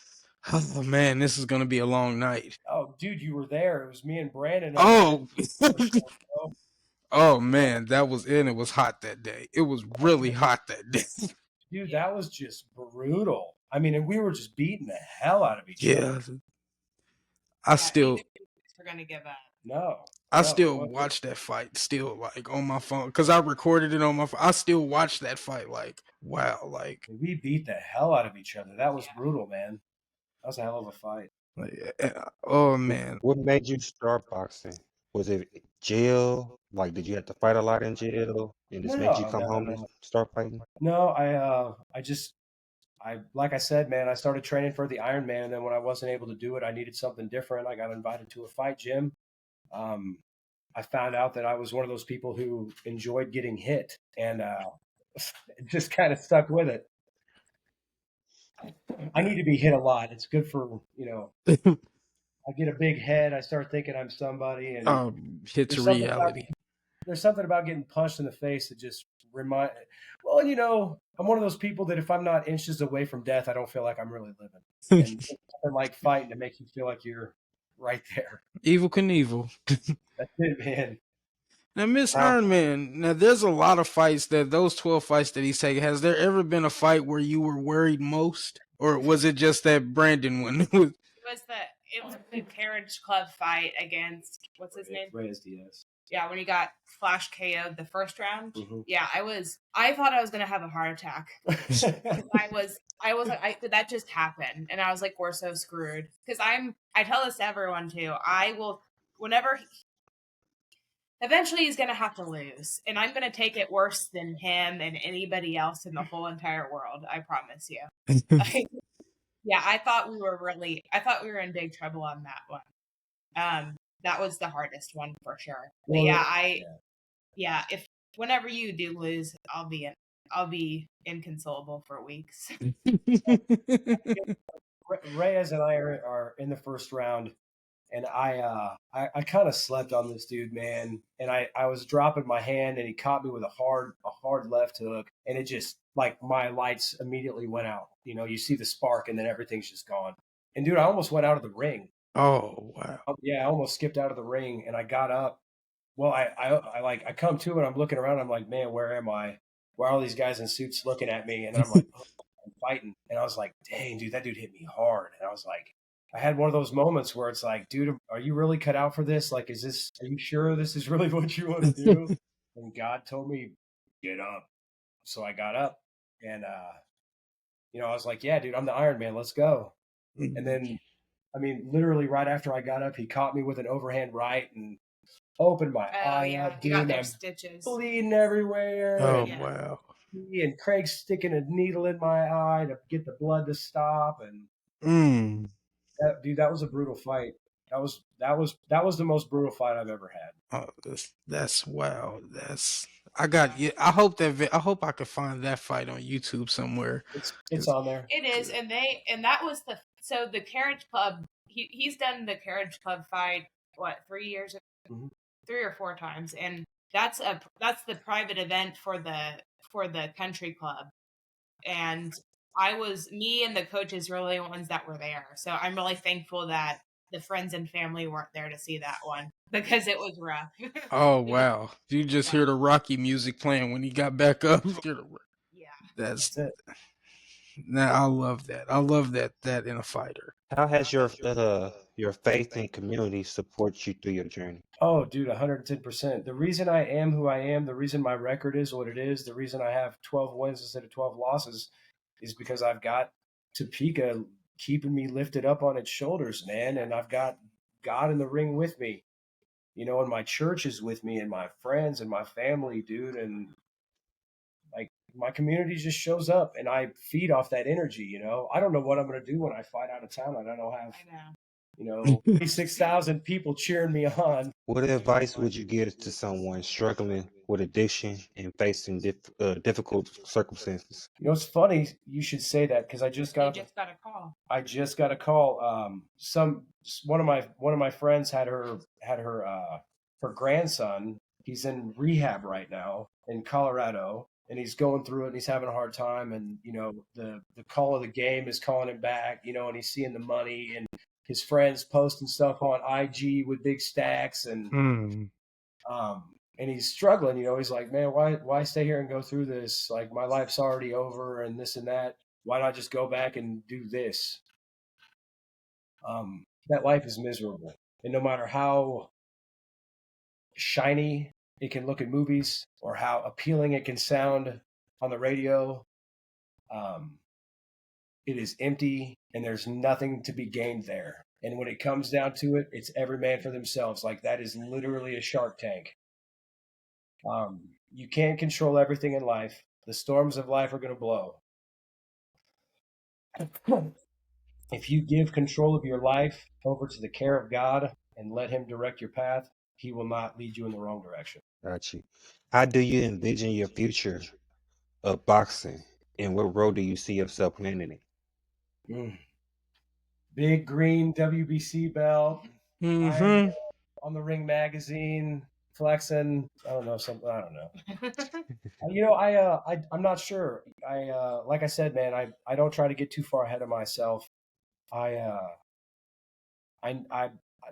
oh man, this is gonna be a long night? Oh, dude, you were there. It was me and Brandon. Oh, Oh, oh man, that was it. It was hot that day. It was really hot that day. dude, that was just brutal. I mean, and we were just beating the hell out of each other. I still, we're gonna give up. No, I still watch that fight still like on my phone because I recorded it on my phone. I still watch that fight like wow, like we beat the hell out of each other. That was brutal, man. That was a hell of a fight. oh man. What made you start boxing? Was it jail? Like, did you have to fight a lot in jail, and this made you come home and start fighting? No, like I said, man, I started training for the Ironman, and then when I wasn't able to do it, I needed something different. I got invited to a fight gym. I found out that I was one of those people who enjoyed getting hit, and just kind of stuck with it. I need to be hit a lot. It's good for, I get a big head. I start thinking I'm somebody, and hits reality. There's something about getting punched in the face that just well, I'm one of those people that if I'm not inches away from death, I don't feel like I'm really living. And something like fighting to make you feel like you're right there. Evil Knievel. That's it, man. Now, Miss Ironman, now there's a lot of fights those 12 fights that he's taken. Has there ever been a fight where you were worried most? Or was it just that Brandon one? It was the Carriage Club fight against, what's his name? Reyes Diaz. Yeah, when he got flash KO'd the first round. Mm-hmm. Yeah, I thought I was gonna have a heart attack. I was like, did that just happen? And I was like, we're so screwed. Because I tell this to everyone too. I will, eventually he's gonna have to lose. And I'm gonna take it worse than him and anybody else in the whole entire world. I promise you. Yeah, I thought we were in big trouble on that one. That was the hardest one for sure. But if whenever you do lose, I'll be inconsolable for weeks. Reyes and I are in the first round, and I kind of slept on this dude, man. And I was dropping my hand, and he caught me with a hard left hook, and it just like my lights immediately went out. You see the spark, and then everything's just gone. And dude, I almost went out of the ring. Oh wow. Yeah, I almost skipped out of the ring, and I got up. Well, I come to it. I'm looking around. I'm like, man, where am I? Where are all these guys in suits looking at me? And then I'm like, oh, I'm fighting. And I was like, dang, dude, that dude hit me hard. And I was like, I had one of those moments where it's like, dude, are you really cut out for this? Like, are you sure this is really what you want to do? And God told me, get up. So I got up, and I was like, yeah, dude, I'm the Iron Man. Let's go. And then, I mean, literally right after I got up, he caught me with an overhand right and opened my eye up, You got dude. their I'm stitches. bleeding everywhere. Oh And, wow. and Craig's sticking a needle in my eye to get the blood to stop. And dude, that was a brutal fight. That was the most brutal fight I've ever had. Oh, that's wow. I hope I hope I could find that fight on YouTube somewhere. It's on there. It is, and that was the Carriage Club. He's done the Carriage Club fight 3 years, 3 or 4 times, and that's the private event for the country club, and me and the coaches were the only ones that were there. So I'm really thankful that the friends and family weren't there to see that one because it was rough. Oh wow. You just hear the Rocky music playing when he got back up. Yeah. That's it. I love that. I love that in a fighter. How has your faith and community support you through your journey? Oh, dude, 110%. The reason I am who I am, the reason my record is what it is, the reason I have 12 wins instead of 12 losses is because I've got Topeka keeping me lifted up on its shoulders, man. And I've got God in the ring with me, and my church is with me and my friends and my family, dude. And like my community just shows up and I feed off that energy. I don't know what I'm going to do when I fight out of town. I don't have, 26,000 people cheering me on. What advice would you give to someone struggling with addiction and facing difficult circumstances? It's funny you should say that because I just got a call. I just got a call. One of my friends had her her grandson. He's in rehab right now in Colorado, and he's going through it, and he's having a hard time. And the call of the game is calling him back. And he's seeing the money and his friends posting stuff on IG with big stacks, and he's struggling. He's like, man, why stay here and go through this? Like my life's already over, and this and that. Why not just go back and do this? That life is miserable. And no matter how shiny it can look in movies or how appealing it can sound on the radio, it is empty and there's nothing to be gained there. And when it comes down to it, it's every man for themselves. Like that is literally a Shark Tank. You can't control everything in life. The storms of life are going to blow. If you give control of your life over to the care of God and let Him direct your path, He will not lead you in the wrong direction. Got you. How do you envision your future of boxing, and what role do you see yourself playing in it? Big green WBC belt. Mm-hmm. On the Ring magazine, flexing. I don't know something. I don't know. I'm not sure. Like I said, man, I don't try to get too far ahead of myself.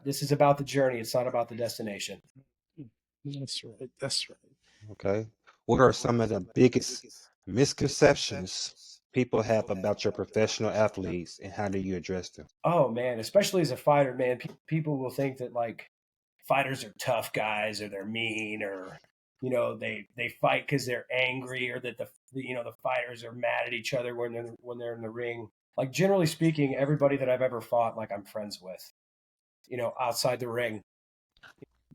This is about the journey. It's not about the destination. That's right. That's right. Okay. What are some of the biggest misconceptions people have about your professional athletes, and how do you address them? Oh man, especially as a fighter, man, people will think that like fighters are tough guys or they're mean or they fight because they're angry or that the fighters are mad at each other when they're in the ring. Like generally speaking, everybody that I've ever fought, like I'm friends with, outside the ring.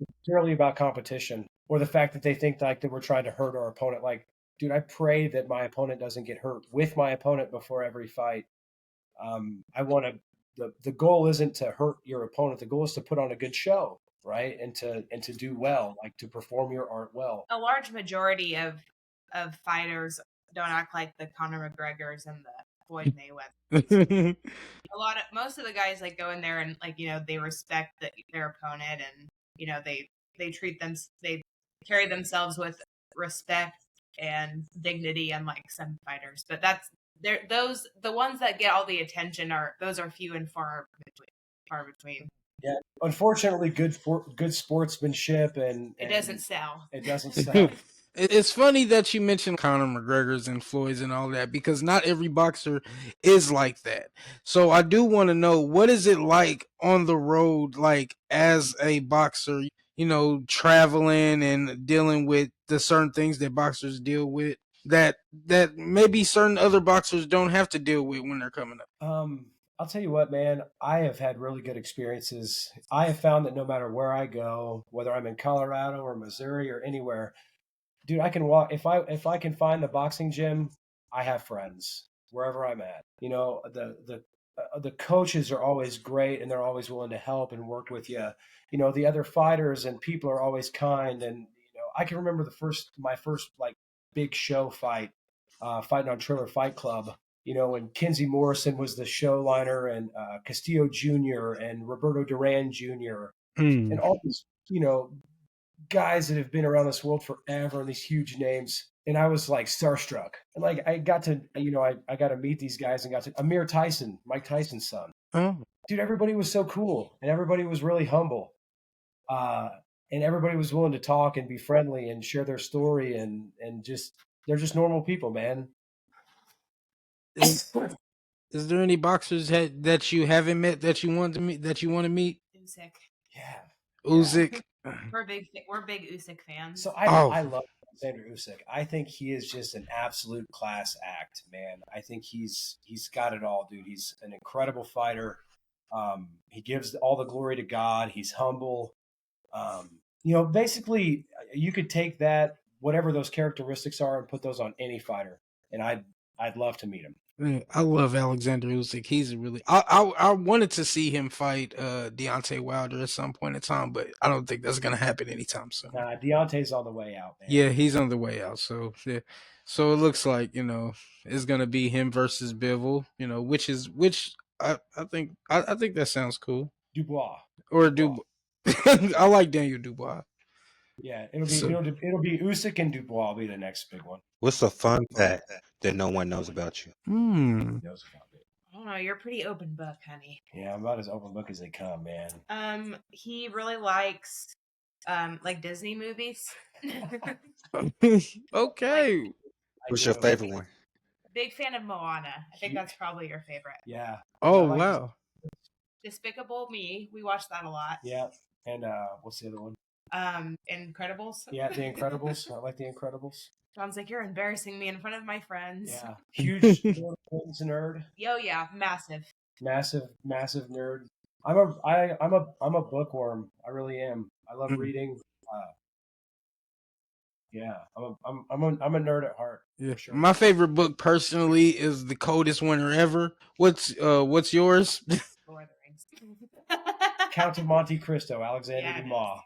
It's purely about competition or the fact that they think like that we're trying to hurt our opponent. Like, dude, I pray that my opponent doesn't get hurt with my opponent before every fight. I want to. The goal isn't to hurt your opponent. The goal is to put on a good show, right? And to do well, like to perform your art well. A large majority of fighters don't act like the Conor McGregors and the Floyd Mayweather. Most of the guys like go in there and like they respect their opponent and they carry themselves with respect and dignity, unlike some fighters. But the ones that get all the attention are few and far between. Yeah, unfortunately, good sportsmanship and It doesn't sell. It doesn't sell. It's funny that you mentioned Conor McGregor's and Floyd's and all that because not every boxer is like that. So I do want to know, what is it like on the road, like as a boxer, traveling and dealing with the certain things that boxers deal with that maybe certain other boxers don't have to deal with when they're coming up. I'll tell you what, man, I have had really good experiences. I have found that no matter where I go, whether I'm in Colorado or Missouri or anywhere, dude, I can walk if I can find the boxing gym. I have friends wherever I'm at. The coaches are always great and they're always willing to help and work with you. The other fighters and people are always kind. And I can remember my first like big show fight, fighting on Triller Fight Club. When Kinsey Morrison was the show liner and Castillo Jr. and Roberto Duran Jr. and all these guys that have been around this world forever and these huge names. And I was like starstruck. And like I got to, I got to meet these guys and got to Amir Tyson, Mike Tyson's son. Oh. Dude, everybody was so cool and everybody was really humble. And everybody was willing to talk and be friendly and share their story and just they're just normal people, man. Is there any boxers that you haven't met that you want to meet Usyk. Yeah. Usyk. We're big Usyk fans. So I love Alexander Usyk. I think he is just an absolute class act, man. I think he's got it all, dude. He's an incredible fighter. He gives all the glory to God. He's humble. Basically, you could take that, whatever those characteristics are, and put those on any fighter, and I'd love to meet him. I love Alexander Usyk. He's really. I wanted to see him fight Deontay Wilder at some point in time, but I don't think that's gonna happen anytime soon. Nah, Deontay's on the way out, man. Yeah, he's on the way out. So yeah. So it looks like it's gonna be him versus Bivol. Which I think that sounds cool. Dubois Or Dubois. I like Daniel Dubois. Yeah, it'll be Usyk and Dubois will be the next big one. What's a fun fact that no one knows about you? Knows about me. I don't know. You're a pretty open book, honey. Yeah, I'm about as open book as they come, man. He really likes like Disney movies. Okay. What's your favorite one? Big fan of Moana. I think that's probably your favorite. Yeah. Oh wow. Despicable Me. We watched that a lot. Yeah. And what's the other one? Incredibles. Yeah, The Incredibles. I like The Incredibles. John's like, you're embarrassing me in front of my friends. Yeah. Huge nerd. Yo, yeah, massive nerd. I'm a bookworm. I really am. I love reading. Yeah, I'm a nerd at heart. Yeah. For sure. My favorite book personally is The Coldest Winter Ever. What's yours? Lord of the Rings. Count of Monte Cristo, Alexander Dumas.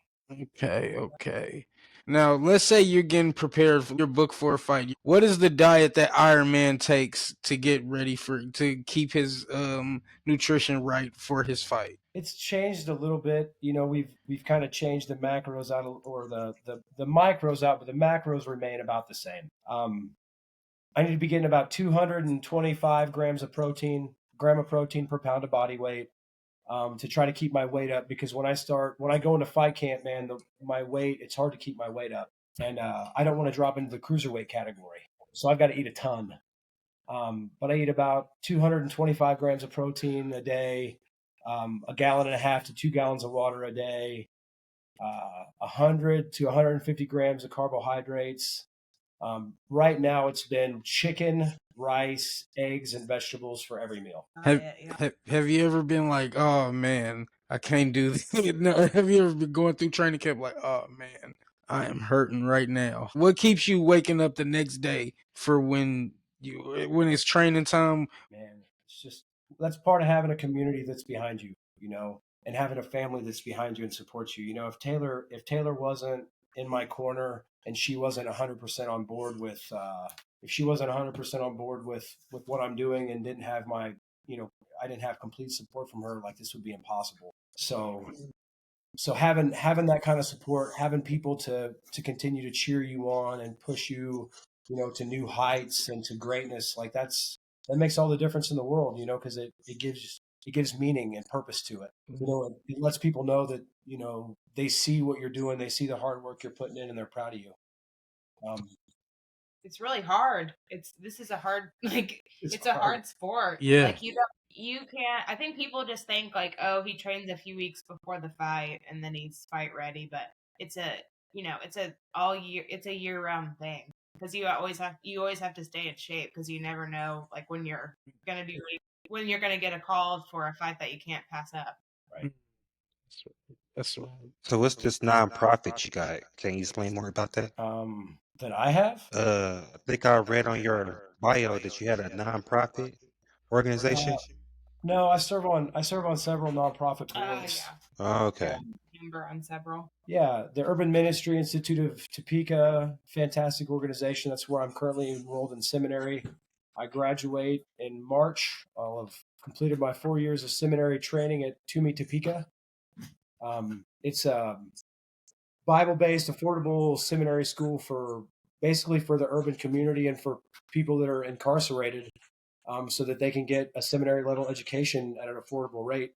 Okay. Now, let's say you're getting prepared for your book for a fight. What is the diet that Iron Man takes to get ready to keep his nutrition right for his fight? It's changed a little bit. We've kind of changed the macros out, or the micros out, but the macros remain about the same. I need to be getting about 225 grams of protein per pound of body weight. To try to keep my weight up, because when I go into fight camp, man, my weight, it's hard to keep my weight up, and I don't want to drop into the cruiserweight category, so I've got to eat a ton. But I eat about 225 grams of protein a day, a gallon and a half to 2 gallons of water a day, 100 to 150 grams of carbohydrates. Right now, it's been chicken, rice, eggs, and vegetables for every meal. Have you ever been like, oh man, I can't do this? No, have you ever been going through training camp like, oh man, I am hurting right now? What keeps you waking up the next day for when it's training time? Man, it's just, that's part of having a community that's behind you, and having a family that's behind you and supports you. If Taylor wasn't in my corner and she wasn't 100% on board with, if she wasn't 100% on board with what I'm doing and didn't have I didn't have complete support from her, like, this would be impossible. So having that kind of support, having people to continue to cheer you on and push you, to new heights and to greatness, like that makes all the difference in the world, because it gives meaning and purpose to it. It lets people know that they see what you're doing, they see the hard work you're putting in, and they're proud of you. It's really hard. This is a hard it's a hard sport. Yeah. Like you can't. I think people just think like, oh, he trains a few weeks before the fight and then he's fight ready, but it's a it's a year round thing because you always have to stay in shape because you never know like when you're gonna get a call for a fight that you can't pass up. Right. That's right. So what's this nonprofit you got? Can you explain more about that? That I have? I think I read on your bio that you had a nonprofit organization. No, I serve on several nonprofit boards. Oh, okay. Member on several. Yeah, the Urban Ministry Institute of Topeka, fantastic organization. That's where I'm currently enrolled in seminary. I graduate in March. I'll have completed my 4 years of seminary training at Toomey, Topeka. It's a Bible-based, affordable seminary school for basically for the urban community and for people that are incarcerated, so that they can get a seminary level education at an affordable rate.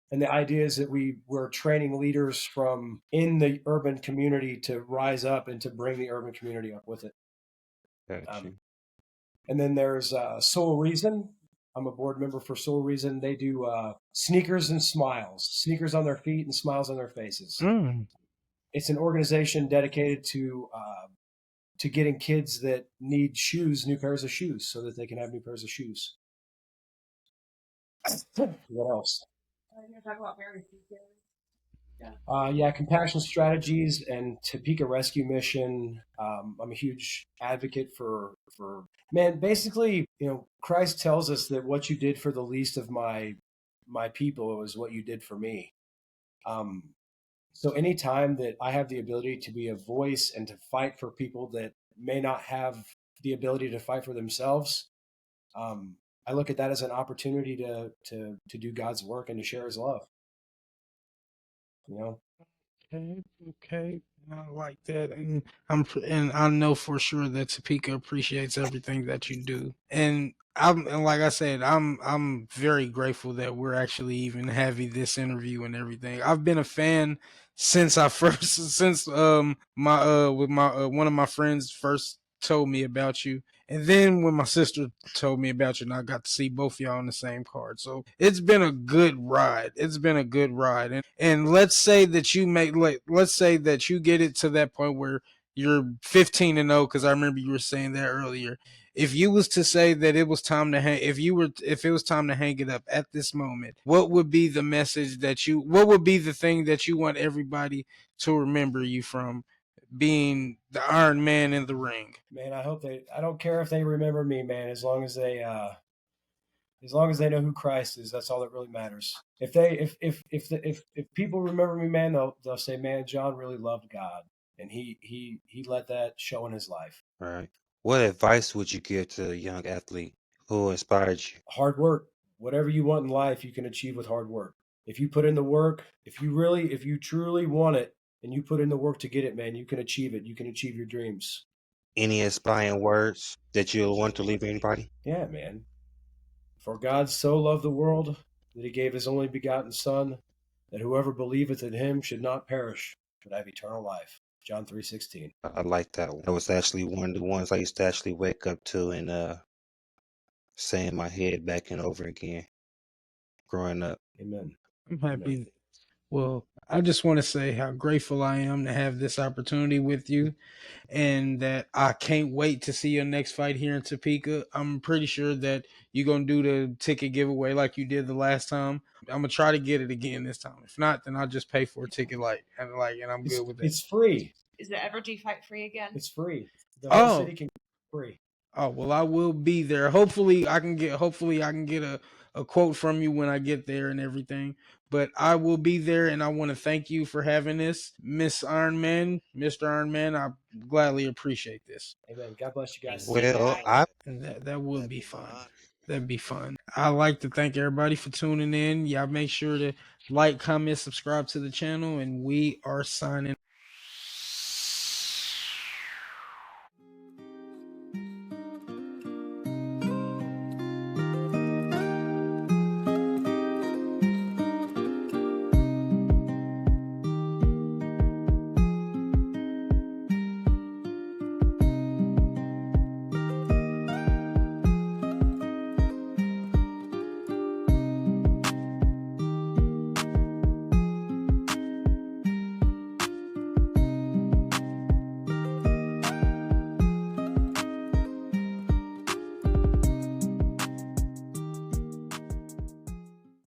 And the idea is that we're training leaders from in the urban community to rise up and to bring the urban community up with it. And then there's Soul Reason. I'm a board member for Soul Reason. They do sneakers and smiles, sneakers on their feet and smiles on their faces. It's an organization dedicated to getting kids that need shoes, new pairs of shoes, so that they can have new pairs of shoes. What else? Talk about Compassion Strategies and Topeka Rescue Mission. I'm a huge advocate for man. Basically, Christ tells us that what you did for the least of my people is what you did for me. So anytime that I have the ability to be a voice and to fight for people that may not have the ability to fight for themselves, I look at that as an opportunity to do God's work and to share His love. Okay. I like that, and I know for sure that Topeka appreciates everything that you do. And like I said, I'm very grateful that we're actually even having this interview and everything. I've been a fan since my with my one of my friends first told me about you. And then when my sister told me about you, and I got to see both y'all on the same card. So it's been a good ride. And let's say that let's say that you get it to that point where you're 15-0, because I remember you were saying that earlier. If you was to say that it was time to if it was time to hang it up at this moment, what would be the message what would be the thing that you want everybody to remember you from, being the Iron Man in the ring? Man, I don't care if they remember me, man, as long as they know who Christ is. That's all that really matters. If people remember me, man, they'll say, man, John really loved God, and he let that show in his life. Right. What advice would you give to a young athlete who inspired you? Hard work. Whatever you want in life, you can achieve with hard work. If you put in the work, if you truly want it, and you put in the work to get it, man, you can achieve it. You can achieve your dreams. Any inspiring words that you'll want to leave anybody? Yeah, man. For God so loved the world that he gave his only begotten Son, that whoever believeth in him should not perish, but have eternal life. John 3:16. I like that one. That was actually one of the ones I used to actually wake up to and say in my head back and over again growing up. Amen. I'm happy. Amen. Well, I just want to say how grateful I am to have this opportunity with you, and that I can't wait to see your next fight here in Topeka. I'm pretty sure that you're going to do the ticket giveaway like you did the last time. I'm going to try to get it again this time. If not, then I'll just pay for a ticket and I'm good with that. It's free. Is the Evergy fight free again? It's free. The whole city can get free. Oh, well, I will be there. Hopefully I can get a quote from you when I get there and everything. But I will be there, and I want to thank you for having this, Mr. Ironman. I gladly appreciate this. Amen. God bless you guys. Well, that would be fun. That'd be fun. I'd like to thank everybody for tuning in. Y'all make sure to like, comment, subscribe to the channel, and we are signing